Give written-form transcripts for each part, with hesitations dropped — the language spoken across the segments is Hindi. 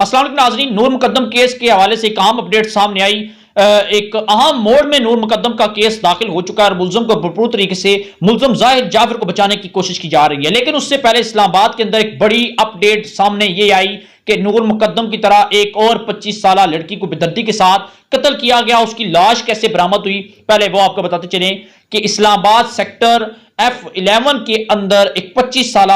अस्सलाम वालेकुम नाज़रीन, नूर मुकद्दम केस के हवाले से एक अहम अपडेट सामने आई। एक अहम मोड़ में नूर मुकद्दम का केस दाखिल हो चुका है और मुलजम को भरपूर तरीके से मुलजम जाहिद जाफर को बचाने की कोशिश की जा रही है। लेकिन उससे पहले इस्लामाबाद के अंदर एक बड़ी अपडेट सामने ये आई कि नूर मुकद्दम की तरह एक और 25 साल लड़की को बेदर्दी के साथ कत्ल किया गया। उसकी लाश कैसे बरामद हुई, पहले वो आपको बताते चले कि इस्लामाबाद सेक्टर F11 के अंदर एक 25 साल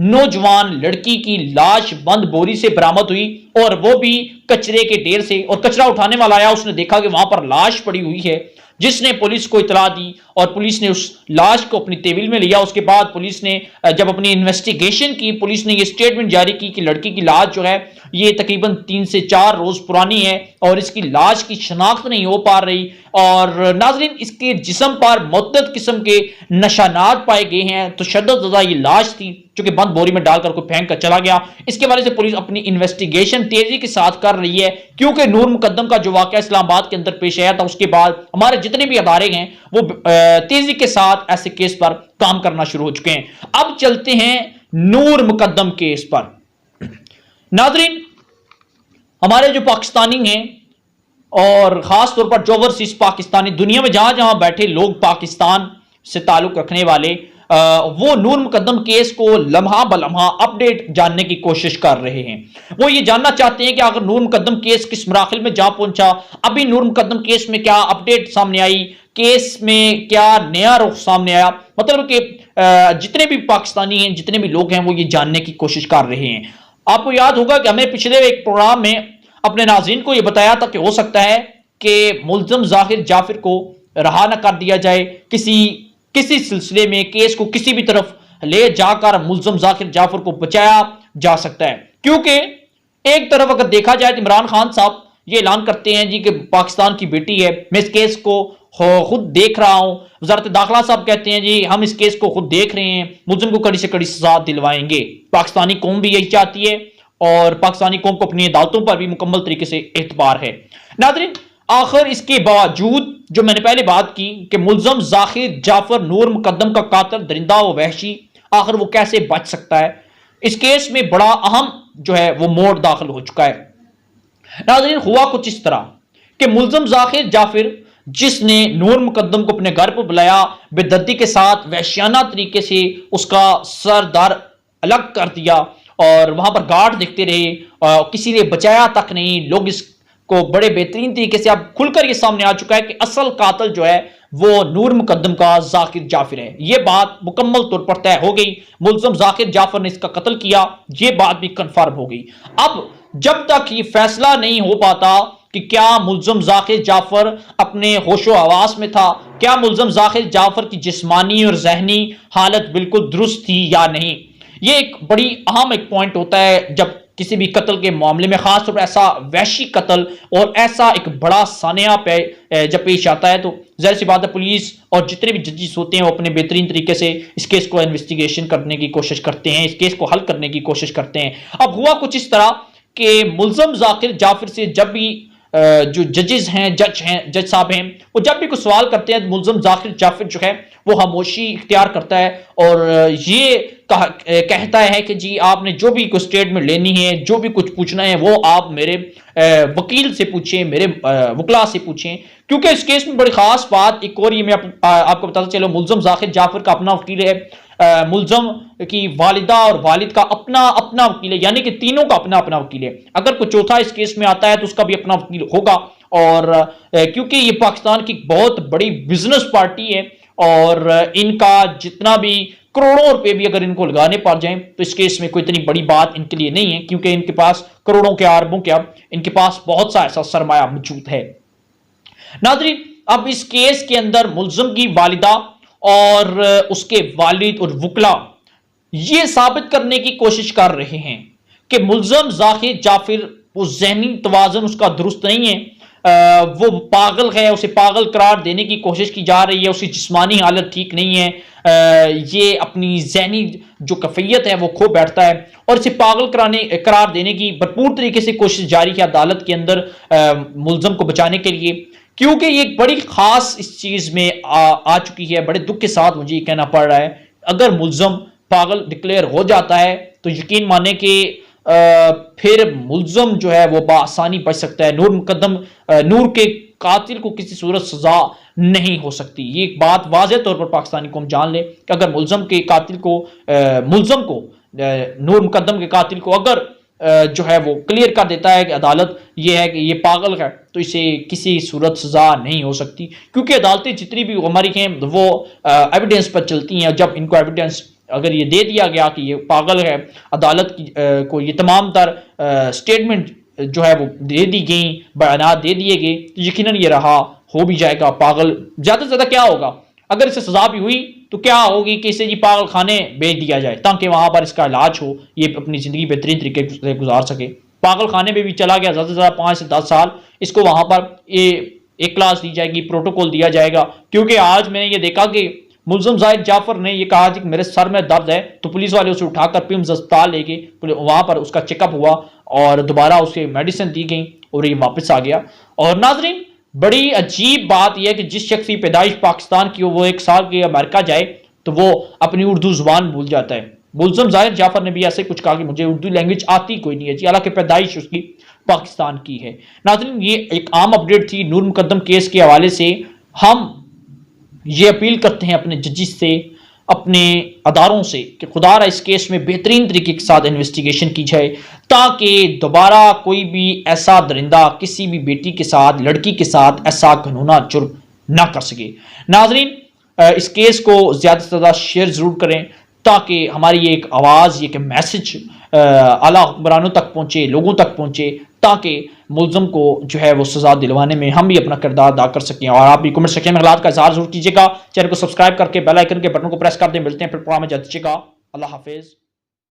नौजवान लड़की की लाश बंद बोरी से बरामद हुई और वो भी कचरे के ढेर से। और कचरा उठाने वाला आया, उसने देखा कि वहां पर लाश पड़ी हुई है, जिसने पुलिस को इतला दी और पुलिस ने उस लाश को अपनी तेविल में लिया। उसके बाद पुलिस ने जब अपनी इन्वेस्टिगेशन की, पुलिस ने ये स्टेटमेंट जारी की कि लड़की की लाश जो है ये तकरीबन 3 से 4 रोज पुरानी है और इसकी लाश की शनाख्त नहीं हो पा रही। और नाजरीन, इसके जिस्म पर मुतअद्दिद किस्म के निशानात पाए गए हैं। तो तशद्दुद ये लाश थी जो कि बंद बोरी में डालकर कोई फेंक कर चला गया। इसके बारे से पुलिस अपनी इन्वेस्टिगेशन तेजी के साथ कर रही है, क्योंकि नूर मुकद्दम का जो वाकया इस्लामाबाद के अंदर पेश आया था, उसके बाद हमारे जितने भी अदारे हैं वो तेजी के साथ ऐसे केस पर काम करना शुरू हो चुके हैं। अब चलते हैं नूर मुकद्दम केस पर। नाजरीन, हमारे जो पाकिस्तानी हैं और खास तौर पर जो ओवरसीज पाकिस्तानी, दुनिया में जहां जहां बैठे लोग पाकिस्तान से ताल्लुक रखने वाले, वो नूर मुकद्दम केस को लम्हा बलम्हा अपडेट जानने की कोशिश कर रहे हैं। वो ये जानना चाहते हैं कि अगर नूर मुकद्दम केस किस मराहिल में जा पहुंचा, अभी नूर मुकद्दम केस में क्या अपडेट सामने आई, केस में क्या नया रुख सामने आया। मतलब कि जितने भी पाकिस्तानी हैं, जितने भी लोग हैं, वो ये जानने की कोशिश कर रहे हैं। आपको याद होगा कि हमने पिछले एक प्रोग्राम में अपने नाज़रीन को यह बताया था कि हो सकता है कि मुलजम जाहिद जाफिर को रहा न कर दिया जाए, किसी सिलसिले में केस को किसी भी तरफ ले जाकर मुलजम जाहिद जाफर को बचाया जा सकता है। क्योंकि एक तरफ अगर देखा जाए तो इमरान खान साहब ये ऐलान करते हैं जी कि पाकिस्तान की बेटी है, मैं इस केस को खुद देख रहा हूं। वजारत दाखिला साहब कहते हैं जी हम इस केस को खुद देख रहे हैं, मुलजिम को कड़ी से कड़ी सजा दिलवाएंगे। पाकिस्तानी कौम भी यही चाहती है और पाकिस्तानी कौम को अपनी अदालतों पर भी मुकम्मल तरीके से एतबार है। नाज़रीन, आखिर इसके बावजूद जो मैंने पहले बात की कि मुलजम जाहिद जाफर नूर मुकद्दम का कातिल दरिंदा व वहशी, आखिर वो कैसे बच सकता है, इस केस में बड़ा अहम जो है वो मोड़ दाखिल हो चुका है। नाज़रीन, हुआ कुछ इस तरह कि मुलजम जाहिद जाफिर, जिसने नूर मुकद्दम को अपने घर पर बुलाया, बेदर्दी के साथ वहशियाना तरीके से उसका सरदार अलग कर दिया और वहां पर गार्ड देखते रहे, किसी ने बचाया तक नहीं। लोग इसको बड़े बेहतरीन तरीके से अब खुलकर ये सामने आ चुका है कि असल कातिल जो है वो नूर मुकद्दम का जाकिर जाफिर है। ये बात मुकम्मल तौर पर तय हो गई, मुलजम जाकिर जाफर ने इसका कत्ल किया, ये बात भी कंफर्म हो गई। अब जब तक ये फैसला नहीं हो पाता कि क्या मुलजम जाकिर जाफर अपने होशो हवास में था, क्या मुलजम जाकिर जाफर की जिस्मानी और जहनी हालत बिल्कुल दुरुस्त थी या नहीं, ये एक बड़ी अहम एक पॉइंट होता है जब किसी भी कत्ल के मामले में, खासतौर पर ऐसा वहशी कत्ल और ऐसा एक बड़ा सानिया पे जब पेश आता है, तो जाहिर सी बात है पुलिस और जितने भी जजेस होते हैं वो अपने बेहतरीन तरीके से इस केस को इन्वेस्टिगेशन करने की कोशिश करते हैं, इस केस को हल करने की कोशिश करते हैं। अब हुआ कुछ इस तरह कि मुलजम जाकिर जाफिर से जब भी जो जजेस हैं, जज साहब हैं, वो जब भी कुछ सवाल करते हैं, मुलजम जाकिर जाफिर जो है वो खामोशी इख्तियार करता है और ये कहता है कि जी आपने जो भी कुछ स्टेटमेंट लेनी है, जो भी कुछ पूछना है, वो आप मेरे वकील से पूछें, मेरे वकला से पूछें। क्योंकि इस केस में बड़ी खास बात एक और ये मैं आपको बताता चलो, मुलजम जाकिर जाफिर का अपना वकील है, मुलजम की वालिदा और वालिद का अपना अपना वकील है, यानी कि तीनों का अपना अपना वकील है। अगर कोई चौथा इस केस में आता है तो उसका भी अपना वकील होगा। और क्योंकि ये पाकिस्तान की बहुत बड़ी बिजनेस पार्टी है और इनका जितना भी करोड़ों रुपए भी अगर इनको लगाने पड़ जाएं तो इस केस में कोई इतनी बड़ी बात इनके लिए नहीं है, क्योंकि इनके पास करोड़ों के अरबों के अब इनके पास बहुत सा ऐसा सरमाया मौजूद है। नाज़रीन, अब इस केस के अंदर मुलजम की वालिदा और उसके वालिद और वकला ये साबित करने की कोशिश कर रहे हैं कि मुलजम जाकिर जाफिर वो जहनी तवाज़ुन उसका दुरुस्त नहीं है, वो पागल है, उसे पागल करार देने की कोशिश की जा रही है, उसकी जिस्मानी हालत ठीक नहीं है, ये अपनी जहनी जो कैफियत है वो खो बैठता है और इसे पागल करार देने की भरपूर तरीके से कोशिश जारी है अदालत के अंदर मुलजम को बचाने के लिए। क्योंकि ये एक बड़ी खास इस चीज में आ चुकी है, बड़े दुख के साथ मुझे ये कहना पड़ रहा है, अगर मुलजम पागल डिक्लेयर हो जाता है तो यकीन माने कि फिर मुल्ज़म जो है वो बआसानी बच सकता है। नूर के कातिल को किसी सूरत सजा नहीं हो सकती। ये एक बात वाज़ेह तौर पर पाकिस्तानी कौम जान ले कि अगर मुल्ज़म के कातिल को नूर मुकद्दम के कातिल को अगर जो है वो क्लियर कर देता है कि अदालत ये है कि ये पागल है, तो इसे किसी सूरत सजा नहीं हो सकती, क्योंकि अदालतें जितनी भी हमारी हैं वो एविडेंस पर चलती हैं। जब इनको एविडेंस अगर ये दे दिया गया कि ये पागल है, अदालत को ये तमाम तर स्टेटमेंट जो है वो दे दी गई, बयानात दे दिए गए, तो यकीनन ये रहा हो भी जाएगा पागल। ज़्यादा से ज़्यादा क्या होगा, अगर इसे सजा भी हुई तो क्या होगी कि इसे ये पागल खाने भेज दिया जाए ताकि वहां पर इसका इलाज हो, ये अपनी ज़िंदगी बेहतरीन तरीके से गुजार सके। पागल खाने में भी चला गया, ज़्यादा से ज़्यादा 5 से 10 साल इसको वहां पर ये एक क्लास दी जाएगी, प्रोटोकॉल दिया जाएगा। क्योंकि आज मैंने ये देखा कि मुल्ज़म जाहिद जाफर ने ये कहा कि मेरे सर में दर्द है, तो पुलिस वाले उसे उठाकर पिम्स अस्पताल ले गए, वहां पर उसका चेकअप हुआ और दोबारा उसे मेडिसिन दी गई और ये वापस आ गया। और नाजरीन, बड़ी अजीब बात यह है कि जिस शख्स की पैदाइश पाकिस्तान की हो, वो 1 साल के अमेरिका जाए तो वो अपनी उर्दू जुबान भूल जाता है। मुल्ज़म जाहिद जाफर ने भी ऐसे कुछ कहा कि मुझे उर्दू लैंग्वेज आती कोई नहीं है जी, हालांकि पैदाइश उसकी पाकिस्तान की है। नाज़रीन, ये एक आम अपडेट थी नूर मुकद्दम केस के हवाले से। हम ये अपील करते हैं अपने जजिस से, अपने अदारों से कि खुदारा इस केस में बेहतरीन तरीके के साथ इन्वेस्टिगेशन की जाए ताकि दोबारा कोई भी ऐसा दरिंदा किसी भी बेटी के साथ, लड़की के साथ ऐसा घिनौना जुर्म ना कर सके। नाजरीन, इस केस को ज़्यादा से ज़्यादा शेयर ज़रूर करें ताकि हमारी ये एक आवाज़, ये मैसेज आला हुक्मरानों तक पहुँचे, लोगों तक पहुँचे, ताकि मुल्ज़म को जो है वो सज़ा दिलवाने में हम भी अपना किरदार अदा कर सकें। और आप भी कमेंट सेक्शन में हालात का इज़हार जरूर कीजिएगा। चैनल को सब्सक्राइब करके बेल आइकन के बटन को प्रेस कर दें। मिलते हैं फिर प्रोग्राम में, जाते अल्लाह हाफिज़।